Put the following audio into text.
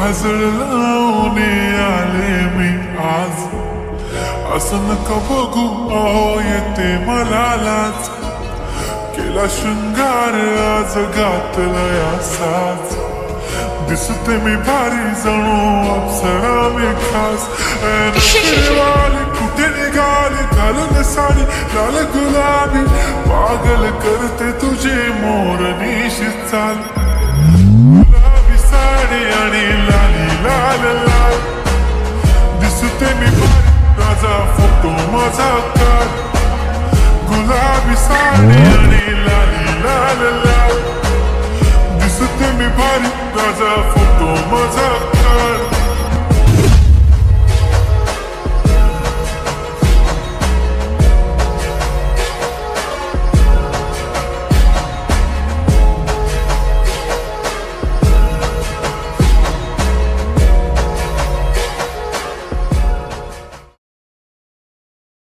काजळ लावून आले मी आज, असं नका बघू अहो येते मला लाज, केला शृंगार आज घातलाय असाच, दिसते मी भारी जणू अप्सरा मी खास. नखरेवाली कुठे निघाली घालून साडी लाल गुलाबी, पागल करते तुझे मोरनीशी चाल.